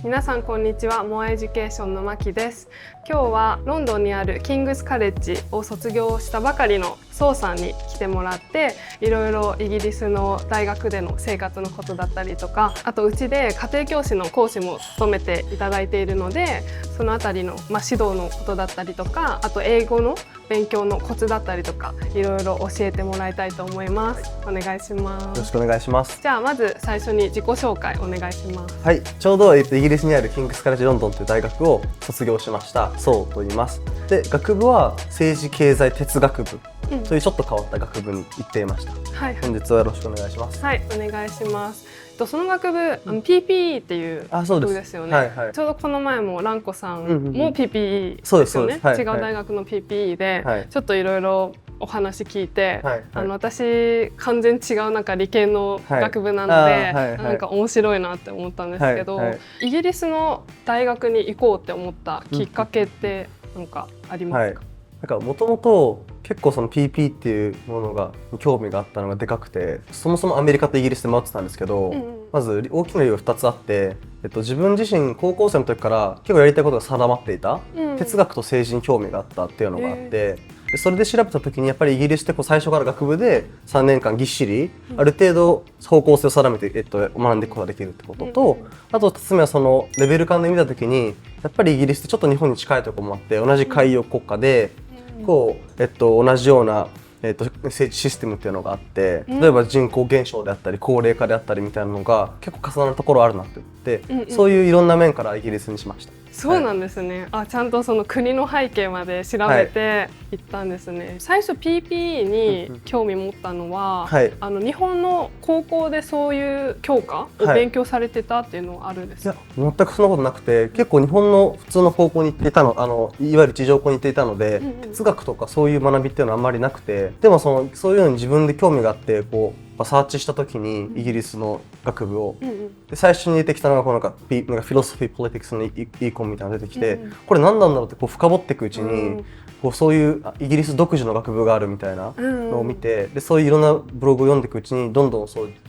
皆さんこんにちは。モアエデュケーションのマキです。今日はロンドンにあるキングスカレッジを卒業したばかりのソウさんに来てもらって、いろいろイギリスの大学での生活のことだったりとか、あとうちで家庭教師の講師も務めていただいているので、そのあたりの、指導のことだったりとか、あと英語の勉強のコツだったりとか、いろいろ教えてもらいたいと思います。お願いします。よろしくお願いします。じゃあまず最初に自己紹介お願いします。はい、ちょうどイギリスにあるキングスカレッジロンドンという大学を卒業しましたソウと言います。で、学部は政治経済哲学部というちょっと変わった学部に行っていました。はい、本日はよろしくお願いします。はい、お願いします。その学部、PPE っていう学部ですよね。はいはい、ちょうどこの前もランコさんも PPE そうですよね。はい、違う大学の PPE で、はい、ちょっといろいろお話聞いて、はいはい、私完全違うなんか理系の学部なので、なんか面白いなって思ったんですけど、はいはい、イギリスの大学に行こうって思ったきっかけってなんかありますか？なんかもともと結構その PP っていうものが興味があったのがでかくて、そもそもアメリカとイギリスで回ってたんですけど、まず大きな理由が2つあって、自分自身高校生の時から結構やりたいことが定まっていた、哲学と政治に興味があったっていうのがあって、それで調べた時にやっぱりイギリスって最初から学部で3年間ぎっしりある程度方向性を定めて、学んでいくことができるってことと、あと2つ目はそのレベル感で見た時にやっぱりイギリスってちょっと日本に近いところもあって、同じ海洋国家でこう、同じような政治システムっていうのがあって、例えば人口減少であったり高齢化であったりみたいなのが結構重なるところあるなって思って、そういういろんな面からイギリスにしました。そうなんですね。ちゃんとその国の背景まで調べていったんですね。最初 PPE に興味持ったのは、日本の高校でそういう教科を勉強されてたっていうのはあるんですか？いや、全くそんなことなくて、結構日本の普通の高校に行っていたの、いわゆる地上校に行っていたので、哲学とかそういう学びっていうのはあんまりなくて、でもそういうのに自分で興味があってサーチした時にイギリスの学部を、で最初に出てきたのがフィロソフィー・ポリティクスのイーコンみたいなのが出てきて、これ何なんだろうって深掘っていくうちに、そういうイギリス独自の学部があるみたいなのを見て、でそういういろんなブログを読んでいくうちにどんどん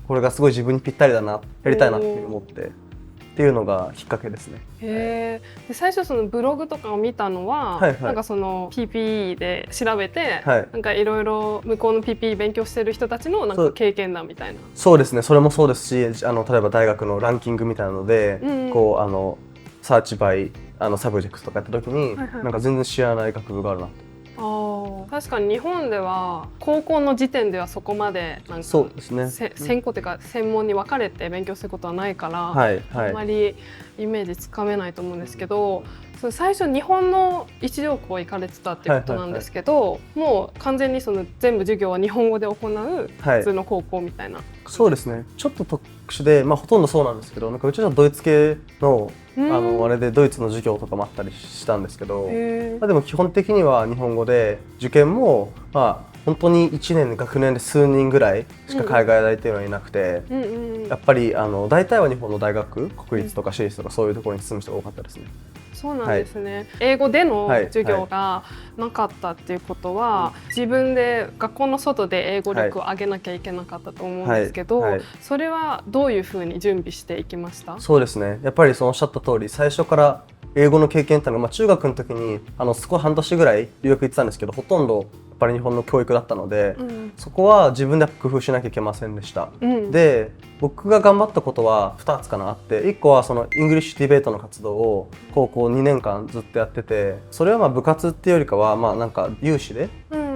これがすごい自分にぴったりだな、やりたいなって思ってっていうのがきっかけですね。で最初そのブログとかを見たのは、なんかその PPE で調べて、なんかいろいろ向こうの PPE 勉強してる人たちのなんか経験談みたいな。そうですね、それもそうですし、例えば大学のランキングみたいなので、サーチバイサブジェクトとかやった時に、なんか全然知らない学部があるなと。確かに日本では高校の時点ではそこまでなんかそうですね、専攻というか専門に分かれて勉強することはないから、あんまりイメージつかめないと思うんですけど、最初日本の一条校行かれてたってことなんですけど、もう完全に全部授業は日本語で行う普通の高校みたいな。そうですね、ちょっと特殊で、ほとんどそうなんですけど、なんかうちはドイツ系のあれでドイツの授業とかもあったりしたんですけど、でも基本的には日本語で、受験も本当に1年学年で数人ぐらいしか海外大っていうのはいなくて、やっぱり大体は日本の大学、国立とか私立とかそういうところに進む人が多かったですね。そうなんですね。英語での授業がなかったっていうことは、自分で学校の外で英語力を上げなきゃいけなかったと思うんですけど、それはどういうふうに準備していきました？そうですね、やっぱりおっしゃった通り、最初から英語の経験っていうのが、中学の時に少し半年ぐらい留学行ってたんですけど、ほとんどやっぱり日本の教育だったので、そこは自分で工夫しなきゃいけませんでした。で、僕が頑張ったことは2つかなあって、1個はイングリッシュディベートの活動を高校2年間ずっとやってて、それは部活っていうよりかはなんか有志で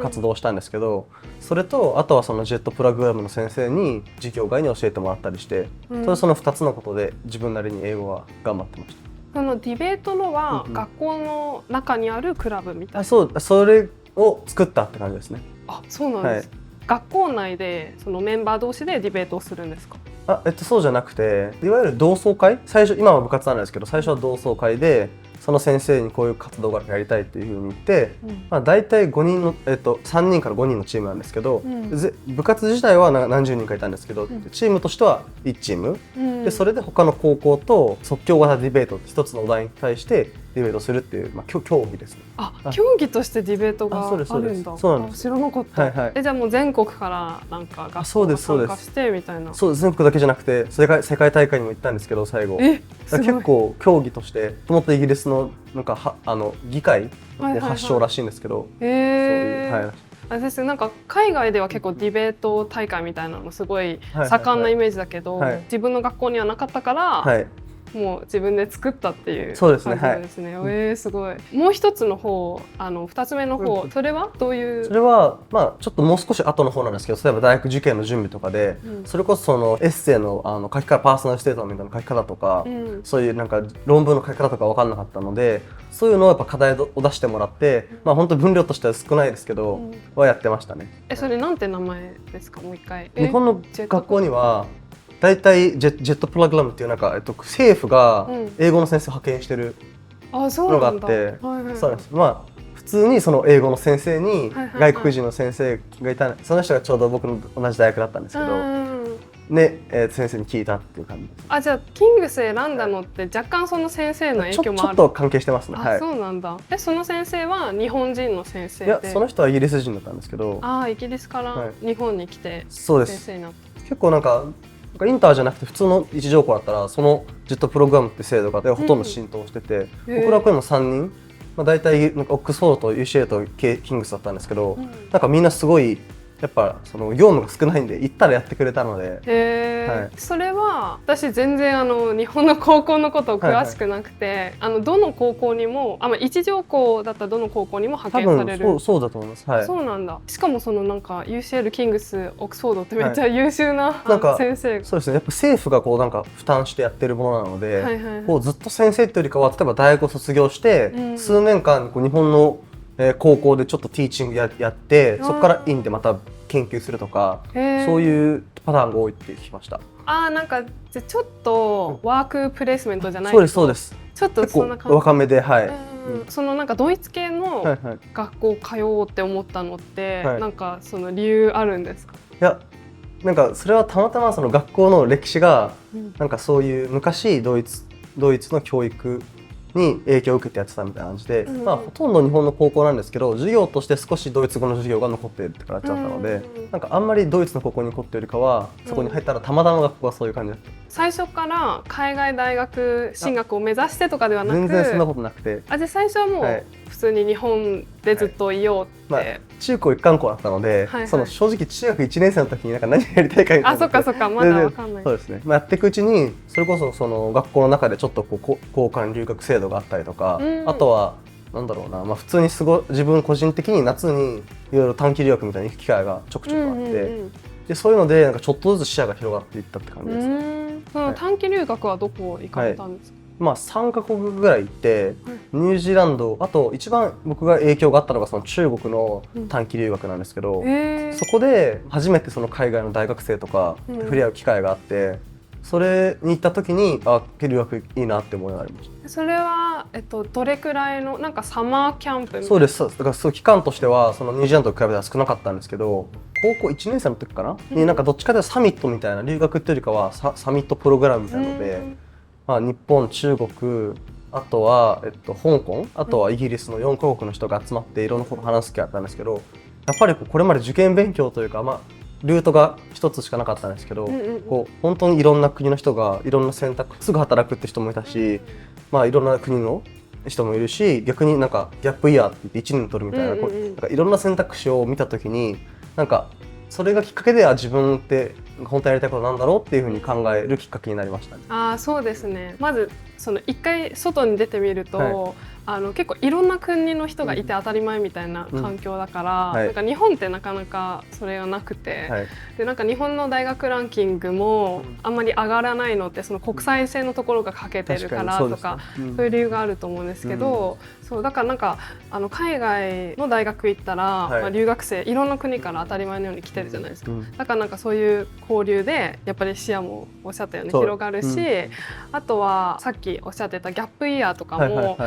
活動したんですけど、それとあとはジェットプログラムの先生に授業外に教えてもらったりして、その2つのことで自分なりに英語は頑張ってました。そのディベートのは学校の中にあるクラブみたいな。それを作ったって感じですね。そうなんです。学校内でメンバー同士でディベートをするんですか？そうじゃなくて、いわゆる同窓会、今は部活なんですけど、最初は同窓会でその先生にこういう活動がやりたいっていうふうに言って、大体5人の、3人から5人のチームなんですけど、部活自体は何十人かいたんですけど、チームとしては1チーム、でそれで他の高校と即興型ディベート、一つのお題に対してディベートするっていう、競技ですね。競技としてディベートがあるんだ。そうなんです。知らなかった。はいはい。じゃあもう全国からなんか学校が参加してみたいな。そうです。全国だけじゃなくて世界大会にも行ったんですけど、最後。結構競技としてもっとイギリスのなんか議会の発祥らしいんですけど。私なんか海外では結構ディベート大会みたいなのすごい盛んなイメージだけど、自分の学校にはなかったから、もう自分で作ったっていう感じなんですね。すごい。もう一つの方、2つ目の方、それはどういう？それはちょっともう少し後の方なんですけど、例えば大学受験の準備とかで、それこそそのエッセイの書き方、パーソナルステートメントの書き方とか、そういうなんか論文の書き方とか分かんなかったので、そういうのをやっぱ課題を出してもらって、本当分量としては少ないですけど、はやってましたね。それなんて名前ですか？もう一回。日本の学校には大体ジェットプログラムっていうなんか、政府が英語の先生を派遣してるのがあって、普通にその英語の先生に外国人の先生がいた、その人がちょうど僕の同じ大学だったんですけど、先生に聞いたっていう感じです。じゃあキングス選んだのって若干その先生の影響もある？ちょっと関係してますね。そうなんだ。その先生は日本人の先生で？いや、その人はイギリス人だったんですけど。イギリスから日本に来て先生になった。結構なんかインターじゃなくて普通の一条校だったらそのジェットプログラムって制度がほとんど浸透してて、僕らこれも3人、大体なんかオックスフォードと UCL とキングスだったんですけど、なんかみんなすごいやっぱその業務が少ないんで行ったらやってくれたので、それは私全然日本の高校のことを詳しくなくて、どの高校にも一条校だったらどの高校にも派遣される？多分そうだと思います。そうなんだ。しかもそのなんか UCL キングスオックスフォードってめっちゃ優秀な先生。そうですね。やっぱ政府がこうなんか負担してやってるものなので、こうずっと先生っていうよりかは例えば大学を卒業して、数年間こう日本の高校でちょっとティーチングやって、そこから院でまた研究するとか、そういうパターンが多いって聞きました。なんかじゃちょっとワークプレイスメントじゃない？そうです。ちょっとそんな感じ。若めで、そのなんかドイツ系の学校通おうって思ったのって、なんかその理由あるんですか？いや、なんかそれはたまたまその学校の歴史がなんかそういう昔ドイツの教育に影響を受けてやってたみたいな感じで、ほとんど日本の高校なんですけど、授業として少しドイツ語の授業が残っているって形だったので、なんかあんまりドイツの高校に行こうっていうよりかは、そこに入ったらたまたま学校がそういう感じだった。最初から海外大学進学を目指してとかではなく、全然そんなことなくて、じゃあ最初はもう普通に日本でずっといようって、中高一貫校だったので、その正直中学1年生の時になんか何やりたいかみたいな、そっかまだわかんない。そうですね。やっていくうちにそれこそその学校の中でちょっとこう交換留学制度があったりとか、あとはなんだろうな、普通に自分個人的に夏にいろいろ短期留学みたいに行く機会がちょくちょくあって、でそういうのでなんかちょっとずつ視野が広がっていったって感じですね。その短期留学はどこ行かれたんですか？3カ国ぐらい行って、ニュージーランド、あと一番僕が影響があったのがその中国の短期留学なんですけど、そこで初めてその海外の大学生とか触れ合う機会があって、それに行った時に留学いいなって思いがありました。それは、どれくらいのなんかサマーキャンプみたいな？そうです。だからそう期間としてはそのニュージーランドと比べたら少なかったんですけど、高校1年生の時かな、になんかどっちかというとサミットみたいな、留学っていうよりかはサミットプログラムみたいなので、日本、中国、あとは、香港、あとはイギリスの4カ国の人が集まっていろんなことを話す気があったんですけど、やっぱりこれまで受験勉強というか、ルートが一つしかなかったんですけど、こう本当にいろんな国の人がいろんな選択、すぐ働くって人もいたし、いろんな国の人もいるし、逆になんかギャップイヤーって言って1年取るみたいな、なんかいろんな選択肢を見た時に、なんかそれがきっかけで自分って本当にやりたいことなんだろうっていうふうに考えるきっかけになりましたね。そうですね。まずその一回外に出てみると、結構いろんな国の人がいて当たり前みたいな環境だから、なんか日本ってなかなかそれがなくて、でなんか日本の大学ランキングもあんまり上がらないのってその国際線のところが欠けてるからとか、そういう理由があると思うんですけど、そうだからなんか海外の大学行ったら、留学生いろんな国から当たり前のように来てるじゃないですか。だからなんかそういう交流でやっぱり視野もおっしゃったように広がるし、あとはさっきおっしゃってたギャップイヤーとかも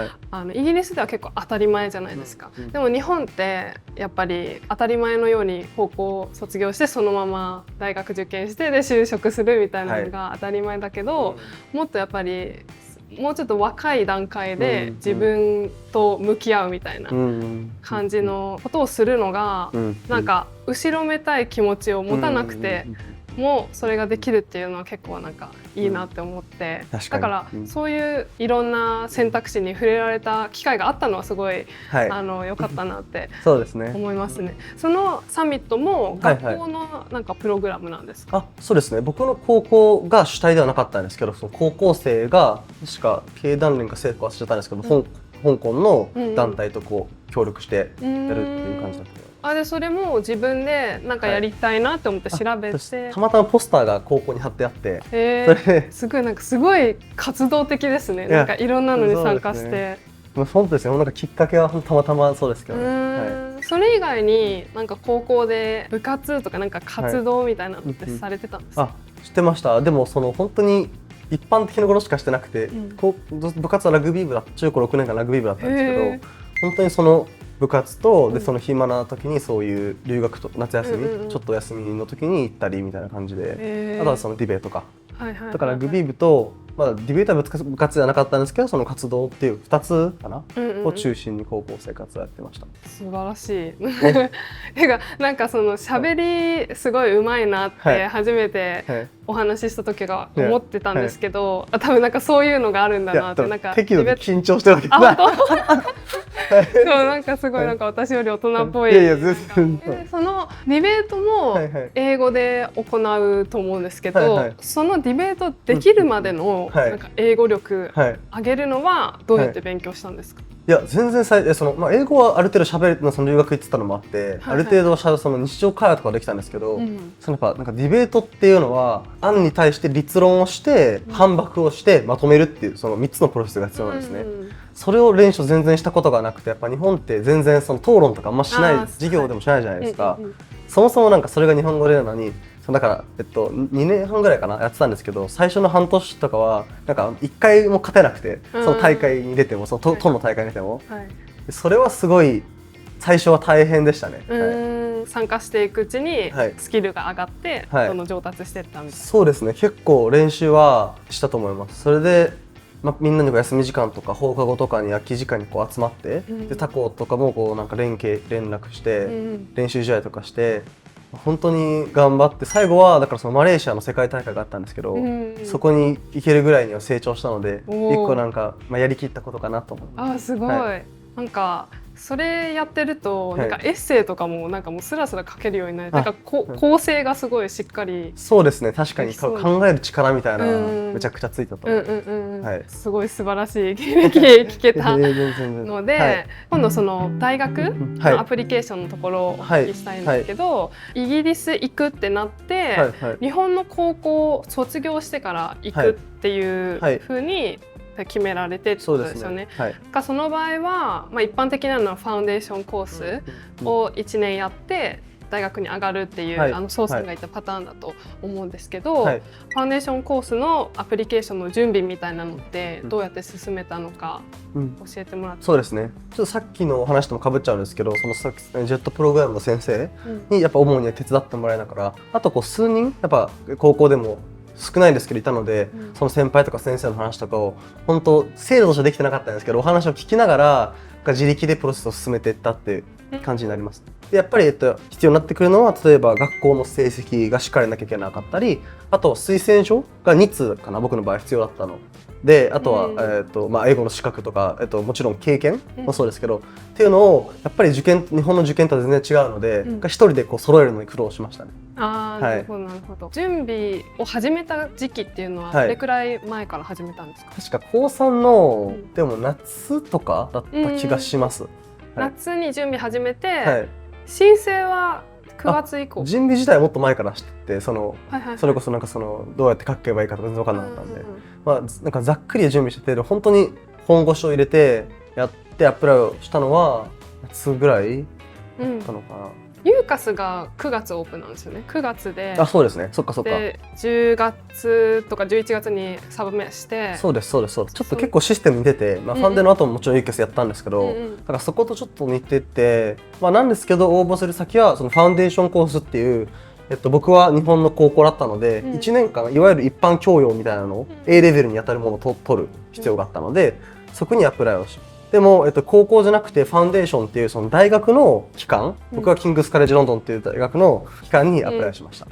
イギリスでは結構当たり前じゃないですか。でも日本ってやっぱり当たり前のように高校卒業してそのまま大学受験してで就職するみたいなのが当たり前だけど、もっとやっぱりもうちょっと若い段階で自分と向き合うみたいな感じのことをするのが、なんか後ろめたい気持ちを持たなくてもそれができるっていうのは結構なんかいいなって思って、だからそういういろんな選択肢に触れられた機会があったのはすごい良かったなって思いますね。そのサミットも学校のなんかプログラムなんですか？そうですね。僕の高校が主体ではなかったんですけど、その高校生が確か経団連か政府か忘れちゃったんですけど、香港の団体とこう協力してやるっていう感じだった。でそれも自分でなんかやりたいなって思って調べて、たまたまポスターが高校に貼ってあって、すごいなんかすごい活動的ですね。なんかいろんなのに参加して。本当ですね。なんかきっかけはたまたまそうですけどね。それ以外になんか高校で部活とかなんか活動みたいなのってされてたんですか？してました。でもその本当に一般的なことしかしてなくて、部活はラグビー部だった。中高6年間ラグビー部だったんですけど、本当にその部活とでその暇な時にそういう留学と夏休み、ちょっとお休みの時に行ったりみたいな感じで、あとはそのディベートか、だからラグビー部とディベートは部活じゃなかったんですけど、その活動っていう2つかな、を中心に高校生活をやってました。素晴らしい。てかなんかその喋りすごい上手いなって初めてお話しした時が思ってたんですけど、多分なんかそういうのがあるんだなって。なんか適度に緊張してるわけじゃない。でもなんかすごいなんか私より大人っぽい。そのディベートも英語で行うと思うんですけど、そのディベートできるまでのなんか英語力上げるのはどうやって勉強したんですか？いや全然英語はある程度喋るその留学行ってたのもあって、ある程度その日常会話とかできたんですけど、そのやっぱなんかディベートっていうのは案に対して立論をして反駁をしてまとめるっていうその3つのプロセスが必要なんですね。それを練習全然したことがなくて、やっぱ日本って全然その討論とかあんましない、授業でもしないじゃないですか。そもそもなんかそれが日本語でなのに、だから、2年半ぐらいかなやってたんですけど、最初の半年とかはなんか1回も勝てなくて、その大会に出てもその都の大会に出ても、それはすごい最初は大変でしたね。参加していくうちにスキルが上がって、どんどん上達していったみたいな。そうですね。結構練習はしたと思います。それでみんなに休み時間とか放課後とかに空き時間にこう集まって、で他校とかもこうなんか連絡して、練習試合とかして。本当に頑張って、最後はだからそのマレーシアの世界大会があったんですけど、そこに行けるぐらいには成長したので、一個なんかやりきったことかなと思います。すごい。なんかそれやってるとなんかエッセイとかもなんかもうスラスラ書けるようになる。なんか構成がすごいしっかり。そうですね。確かに考える力みたいなめちゃくちゃついたと思います。すごい素晴らしい経歴聞けたので、今度その大学のアプリケーションのところをお聞きしたいんですけど、イギリス行くってなって日本の高校を卒業してから行くっていう風に決められてってことですよね。その場合は、一般的なのはファウンデーションコースを1年やって大学に上がるっていう、ソウさんが言ったパターンだと思うんですけど、ファウンデーションコースのアプリケーションの準備みたいなのってどうやって進めたのか教えてもらって。そうですね。ちょっとさっきのお話ともかぶっちゃうんですけど、そのジェットプログラムの先生にやっぱ主に手伝ってもらいながら、あとこう数人やっぱ高校でも少ないですけどいたので、その先輩とか先生の話とかを本当制度としてできてなかったんですけど、お話を聞きながら自力でプロセスを進めていったっていう感じになります。でやっぱり、必要になってくるのは、例えば学校の成績がしっかりなきゃいけなかったり、あと推薦書が2通かな、僕の場合必要だったので、あとは、英語の資格とか、もちろん経験もそうですけど、っていうのをやっぱり日本の受験とは全然違うので、一人でこう揃えるのに苦労しましたね。なるほどなるほど。準備を始めた時期っていうのはどれくらい前から始めたんですか？確か高3の、でも夏とかだった気がします。夏に準備始めて、申請は9月以降。準備自体はもっと前から知ってて、それこそなんかどうやって書けばいいかとか全然分かんなかったんで、なんかざっくり準備してて、本当に本腰を入れてやってアプライをしたのは夏ぐらいだったのかな。ユーカスが9月オープンなんですよね。9月で。そうですね。そっかそっか。で10月とか11月にサブメして。そうです。ちょっと結構システムに出て、ファンデの後ももちろんユーカスやったんですけど、だからそことちょっと似てて、なんですけど応募する先はそのファウンデーションコースっていう僕は日本の高校だったので、うん1年間いわゆる一般教養みたいなのを A レベルに当たるものを取る必要があったので、そこにアプライをしでも、高校じゃなくてファンデーションっていうその大学の機関、僕はキングスカレッジロンドンっていう大学の機関にアプライしました。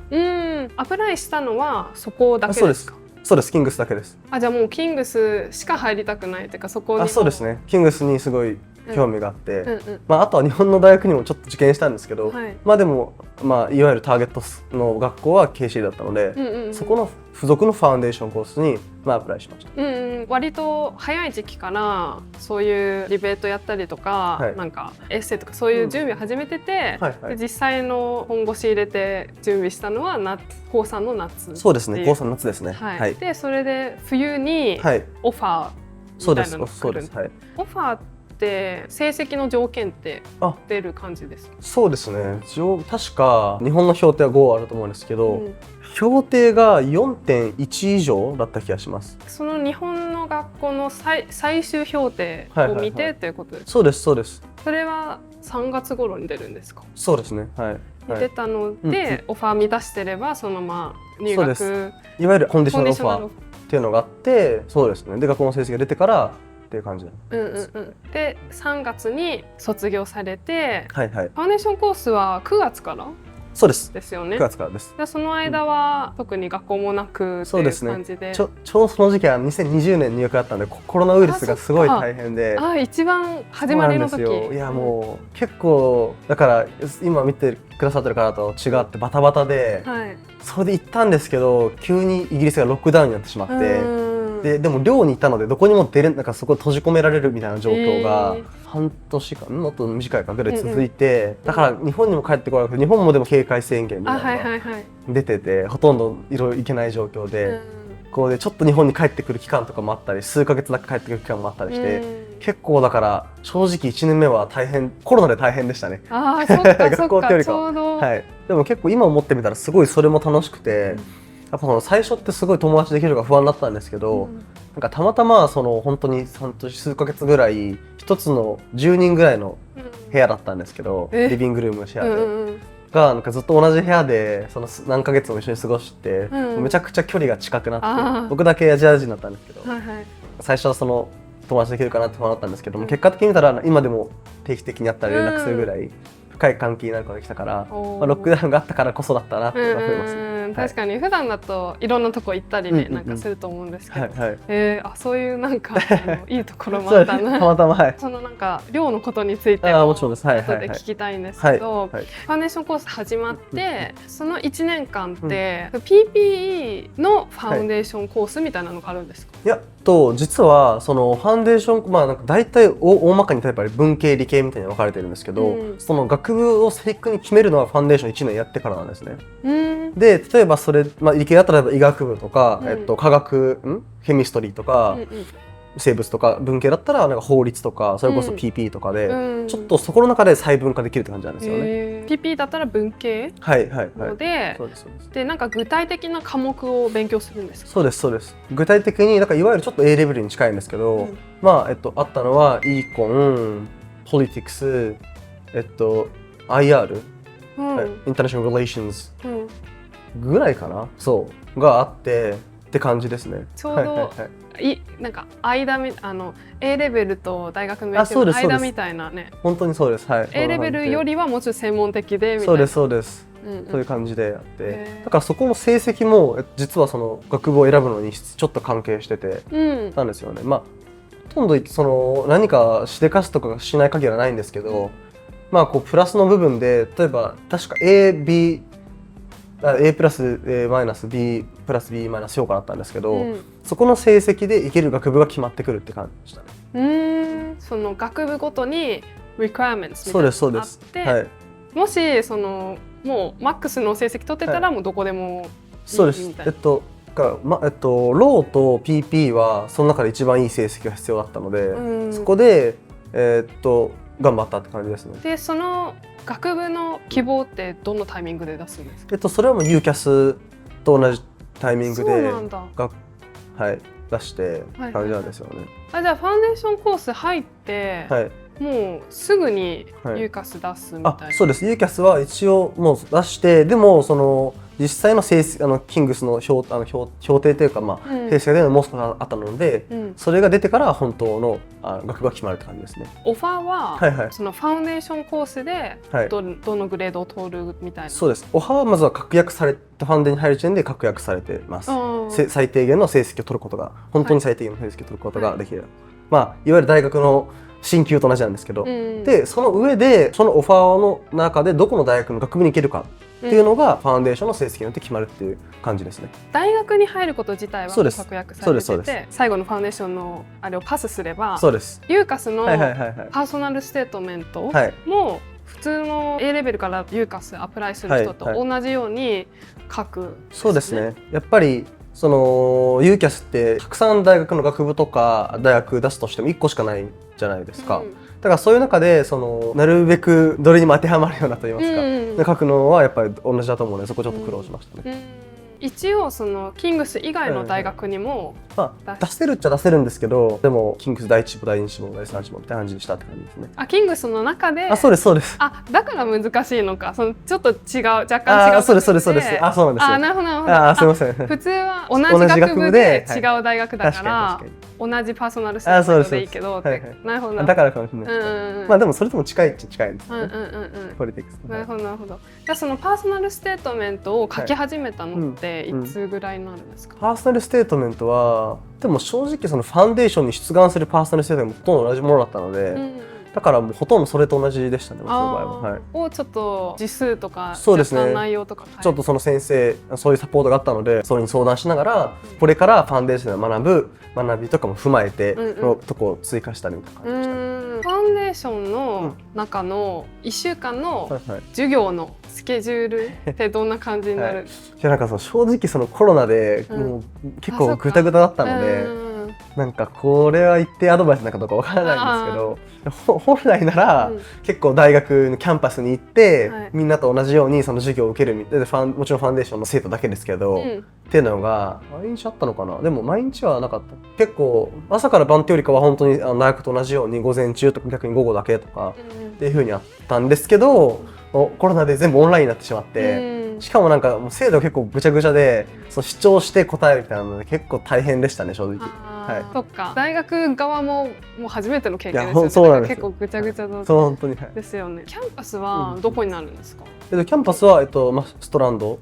アプライしたのはそこだけそうですですか？そうです、キングスだけです。じゃあもうキングスしか入りたくないっていうか、そこにもそうですね、キングスにすごい興味があって、うんうんあとは日本の大学にもちょっと受験したんですけど、はいでも、いわゆるターゲットの学校は KC だったので、そこの付属のファウンデーションコースに、アプライしました。割と早い時期からそういうディベートやったりとか、はいなんかエッセイとかそういう準備を始めてて、で実際の本腰入れて準備したのは高3の夏。そうですね、高3の夏ですね。はいでそれで冬にオファーみたいなのが来る。オファーって成績の条件って出る感じですか？そうですね、確か日本の評定は5あると思うんですけど、評定が 4.1 以上だった気がします。その日本の学校の最終評定を見てということですか？そうですそうです。それは3月頃に出るんですか？そうですね、はい。出たので、オファー満たしてればそのまま入学。そうです。いわゆるコンディショナルオファーっていうのがあって、そうですね。で学校の成績が出てからっていう感じで。で3月に卒業されて、はいはい。ファンデーションコースは9月からそうですですよね。9月からです。その間は特に学校もなくっていう感じで。ちょうどその時期は2020年入学だったんで、コロナウイルスがすごい大変で。一番始まりの時。いやもう結構だから今見てくださってる方と違ってバタバタで、それで行ったんですけど、急にイギリスがロックダウンになってしまって、でも寮にいたのでどこにも出れなんかそこ閉じ込められるみたいな状況が半年間もっと短いかぐらい続いて、だから日本にも帰ってこなくて、日本もでも警戒宣言みたいなのが出てて、ほとんどいろいろ行けない状況で、こうでちょっと日本に帰ってくる期間とかもあったり、数ヶ月だけ帰ってくる期間もあったりして、結構だから正直1年目は大変、コロナで大変でしたね。学校ってよりかは。はい。でも結構今思ってみたらすごいそれも楽しくて、やっぱその最初ってすごい友達できるか不安だったんですけど、なんかたまたまその本当に数ヶ月ぐらい一つの10人ぐらいの部屋だったんですけど、リビングルームシェアで。なんかずっと同じ部屋でその何ヶ月も一緒に過ごして、めちゃくちゃ距離が近くなって、僕だけアジア人だったんですけど、最初はその友達できるかなって不安だったんですけども、結果的に見たら今でも定期的に会ったり連絡するぐらい深い関係になることができたから、ロックダウンがあったからこそだったなって思います。確かに普段だといろんなとこ行ったりね、なんかすると思うんですけど、そういうなんかいいところもあったな。たまたま、そのなんか寮のことについても後で聞きたいんですけど、ファンデーションコース始まってその1年間って PPE のファンデーションコースみたいなのがあるんですか？いや実はそのファンデーション、なんか大体大まかに例えば文系理系みたいに分かれてるんですけど、その学部を正確に決めるのはファンデーション1年やってからなんですね。で例えばそれ、理系だったら医学部とか、科学ケミストリーとか、生物とか、文系だったらなんか法律とかそれこそ PP とかで、ちょっとそこの中で細分化できるって感じなんですよね。PP だったら文系ので、でなんか具体的な科目を勉強するんですか？そうですそうです。具体的にだからいわゆるちょっと A レベルに近いんですけど、あったのはイーコン、ポリティクス、IR、インターナショナル・リレーションズぐらいかな、そうがあってって感じですね。ちょうどなんか間A レベルと大学の勉強の間みたいなね。本当にそうです。はい。A レベルよりはもうちょっと専門的でみたいな。そうですそうです。そういう感じでやって、だからそこの成績も実はその学部を選ぶのにちょっと関係しててなんですよね。ほとんどその何かしでかすとかしない限りはないんですけど、こうプラスの部分で例えば確か A プラス A マイナス B プラス B マイナス評価だったんですけど、そこの成績でいける学部が決まってくるって感じでしたね。その学部ごとに requirements みたいなのがあって、そうです、はい、もしそのもうマックスの成績取ってたらもうどこでもいいみたいな。そうです。ローと PP はその中で一番いい成績が必要だったので、そこで頑張ったって感じですね。でその学部の希望ってどのタイミングで出すんですか？それはもう UCAS と同じタイミングで出して感じなんですよね。じゃあファンデーションコース入って、もうすぐにはいユーカス出すみたいな。そうです。ユーキャスは一応もう出して、でもその実際の成績キングスの評定というか、まあ成績でのもう少しあったので、それが出てから本当の学部が決まるって感じですね。オファーは、はいはい、そのファウンデーションコースではい、どのグレードを取るみたいな。そうです。オファーはまずは確約されて、ファンデに入る時点で確約されてます。最低限の成績を取ることが、本当に最低限の成績を取ることができる。はい、まあいわゆる大学の進級と同じなんですけど、でその上でそのオファーの中でどこの大学の学部に行けるかっていうのがファウンデーションの成績によって決まるっていう感じですね。大学に入ること自体は確約されてて、最後のファンデーションのあれをパスすれば、そうです。ユーカスのパーソナルステートメントも普通の A レベルからユーカスアプライする人と同じように書く、ね。そうですね。やっぱりそのユーキャスってたくさん大学の学部とか大学出すとしても1個しかないじゃないですか。だからそういう中でなるべくどれにも当てはまるようなと言いますか、書くのはやっぱり同じだと思うので、そこちょっと苦労しましたね。一応そのキングス以外の大学にも出せるっちゃ出せるんですけど、でもキングス第1志望、第2志望、第3志望みたいな感じにしたって感じですね。キングスの中で。そうですそうです。だから難しいのか。そのちょっと若干違う。そうですそうです。そうなんですよ。なるほどなるほど。すみません。普通は同じ学部で違う大学だから同じパーソナルステートでいいけど、なるほど。だからかもしれない。まあでもそれとも近いっちゃ近いんですよね。ポリティクス。なるほどなるほど。じゃあそのパーソナルステートメントを書き始めたのっていつぐらいになるんですか？パーソナルステートメントはでも正直そのファンデーションに出願するパーソナルステートメントもほとんど同じものだったので、だからもうほとんどそれと同じでしたね、僕の場合は。をちょっと字数とか若干内容とかちょっとその先生そういうサポートがあったので、それに相談しながらこれからファンデーションで学びとかも踏まえてのとこを追加したりとかでしたね。ファンデーションの中の1週間の授業のスケジュールってどんな感じになる？いやなんか正直そのコロナでもう結構グタグタだったので、なんかこれは言ってアドバイスなんかどうかわからないんですけど、本来なら結構大学のキャンパスに行ってみんなと同じようにその授業を受けるみたいで、もちろんファンデーションの生徒だけですけど、っていうのが毎日あったのかな。でも毎日はなかった。結構朝から晩ってよりかは本当に大学と同じように午前中とか逆に午後だけとかっていう風にあったんですけど、コロナで全部オンラインになってしまって、しかもなんかもう制度結構ぐちゃぐちゃで、主張して答えるみたいなので結構大変でしたね、正直。そっか。大学側もう初めての経験ですよね。そうなんです。結構ぐちゃぐちゃだ。そう本当に。ですよね。キャンパスはどこになるんですか？キャンパスはストランド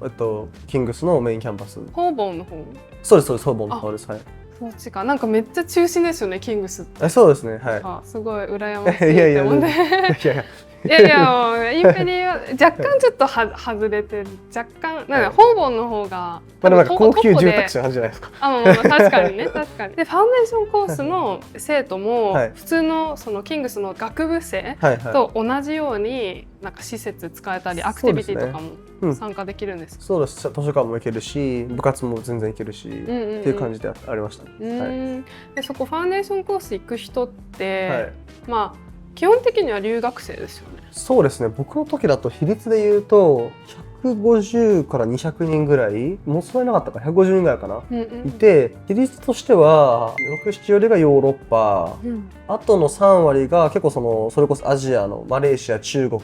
キングスのメインキャンパス。ホーボンの方？そうですそうです、ホーボンの方です。はい。そっちか。なんかめっちゃ中心ですよね、キングスって。そうですね。はい。すごい羨ましいって思って。いやインペリは若干ちょっと外れてる。若干なんかホーボンの方がなんか高級住宅地の話じゃないですか。確かにね、確かに。でファンデーションコースの生徒も普通のそのキングスの学部生と同じようになんか施設使えたりアクティビティとかも参加できるんですか？そうです。図書館も行けるし、部活も全然行けるしっていう感じでありましたね。でそこファンデーションコース行く人ってまあ基本的には留学生ですよね。そうですね。僕の時だと比率で言うと150から200人ぐらい、もうそれなかったか150人ぐらいかな、いて、比率としては6、7割がヨーロッパ、あとの3割が結構それこそアジアのマレーシア、中国、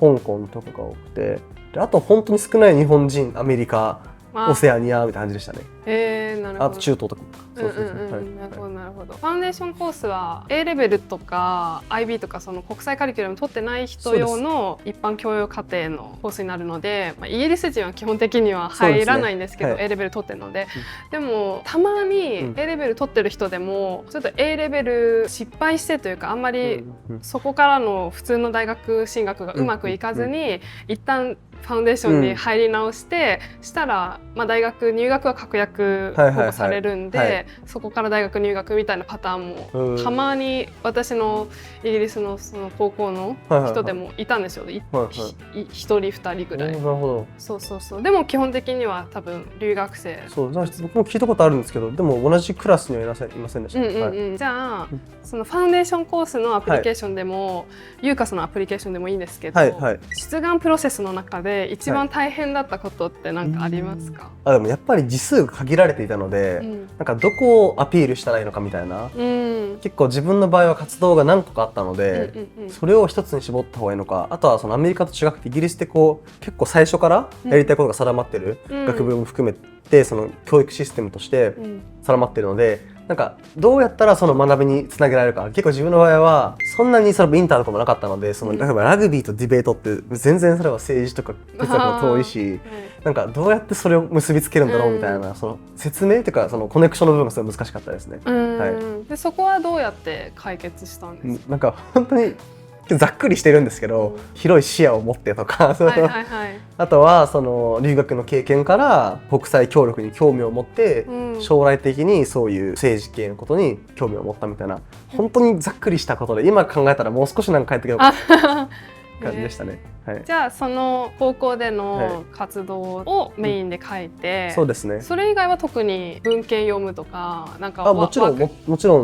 香港とかが多くて、であと本当に少ない日本人、アメリカ、オセアニアみたいな感じでしたね。なるほど。あと中東とか。なるほどなるほど。ファンデーションコースは A レベルとか IB とかその国際カリキュラム取ってない人用の一般教養課程のコースになるので、イギリス人は基本的には入らないんですけど A レベル取ってるので、でもたまに A レベル取ってる人でもちょっと A レベル失敗してというか、あんまりそこからの普通の大学進学がうまくいかずに一旦ファウンデーションに入り直して、したら、大学入学は確約保護されるんで、そこから大学入学みたいなパターンもたまに私のイギリスのその高校の人でもいたんですよ。1人2人ぐらい。なるほど。そう。でも基本的には多分留学生。そう、僕も聞いたことあるんですけど、でも同じクラスにはいませんでした。じゃあそのファウンデーションコースのアプリケーションでも、ユーカスのアプリケーションでもいいんですけど、出願プロセスの中でで一番大変だったことって何かありますか？でもやっぱり字数が限られていたので、なんかどこをアピールしたらいいのかみたいな、結構自分の場合は活動が何個かあったので、それを一つに絞った方がいいのか、あとはそのアメリカと違くてイギリスってこう結構最初からやりたいことが定まってる、学部も含めてその教育システムとして定まってるので、なんかどうやったらその学びにつなげられるか、結構自分の場合はそんなにそのインターとかもなかったので、その例えばラグビーとディベートって全然それは政治とか哲学も遠いし、なんかどうやってそれを結びつけるんだろうみたいな、その説明というかそのコネクションの部分がすごい難しかったですね。でそこはどうやって解決したんですか？なんか本当にざっくりしてるんですけど、広い視野を持ってとか、あとはその留学の経験から国際協力に興味を持って、将来的にそういう政治系のことに興味を持ったみたいな、本当にざっくりしたことで、今考えたらもう少しなんか返ってくる感じでしたね。じゃあその高校での活動をメインで書いて、そうですね。それ以外は特に文献読むとかなんかもちろん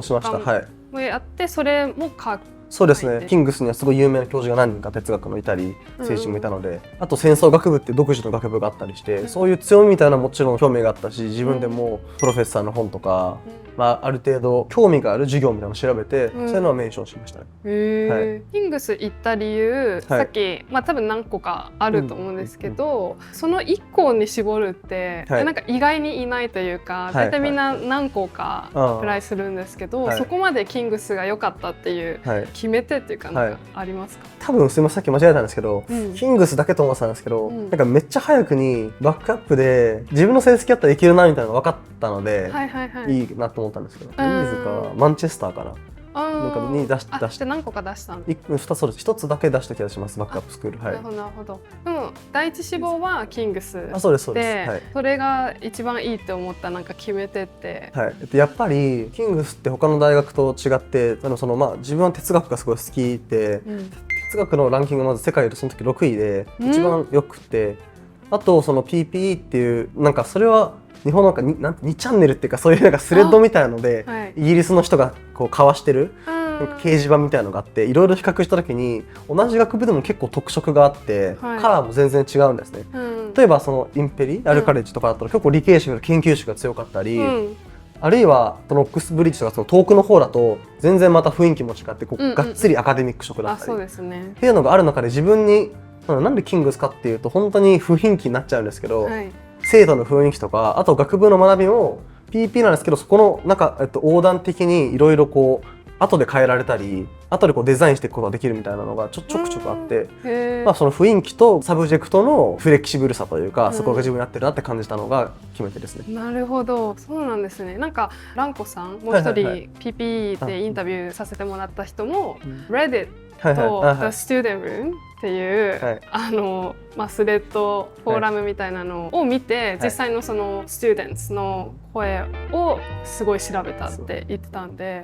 しました。はい。やってそれも書く。そうですね。キングスにはすごい有名な教授が何人か哲学のいたり政治もいたので、あと戦争学部って独自の学部があったりして、そういう強みみたいなもちろん興味があったし、自分でもプロフェッサーの本とか、ある程度興味がある授業みたいなのを調べて、そういうのはメンションしましたね。キングス行った理由、さっき多分何個かあると思うんですけど、その1個に絞るって、なんか意外にいないというか、大体みんな何個かアプライするんですけど、そこまでキングスが良かったっていう決め手っていうか、なんかありますか？多分すみません、さっき間違えたんですけど、キングスだけと思ってたんですけど、なんかめっちゃ早くにバックアップで自分の成績あったらいけるなみたいなのが分かったので、いいなと思ったんですけど、リーズかマンチェスターかな。なんかに出して何個か出したんです。2つそうです。1つだけ出した気がします。バックアップスクール。なるほどなるほど。でも第一志望はキングスで、そうですそうです。それが一番いいって思ったなんか決め手って。やっぱりキングスって他の大学と違って、自分は哲学がすごい好きで、哲学のランキングがまず世界でその時6位で一番良くて、あとその PPE っていうなんかそれは日本なんか2チャンネルっていうか、そういうなんかスレッドみたいなので、イギリスの人がこう交わしてるなんか掲示板みたいなのがあって、いろいろ比較した時に同じ学部でも結構特色があって、カラーも全然違うんですね。例えばそのインペリアルカレッジとかだったら結構理系種研究種が強かったり、あるいはそのオックスブリッジとかその遠くの方だと全然また雰囲気も違って、がっつりアカデミック色だったりっていうのがある中で、自分になんでキングスかっていうと本当に雰囲気になっちゃうんですけど、生徒の雰囲気とか、あと学部の学びも PP なんですけど、そこの中、横断的にいろいろこう後で変えられたり、後でこうデザインしていくことができるみたいなのがちょくちょくあって、その雰囲気とサブジェクトのフレキシブルさというか、そこが自分に合ってるなって感じたのが決め手ですね。なるほど、そうなんですね。なんかランコさんもう一人 PP でインタビューさせてもらった人も Reddit と The Student Roomっていう、スレッドフォーラムみたいなのを見て、実際のそのスチューデンツの声をすごい調べたって言ってたんで、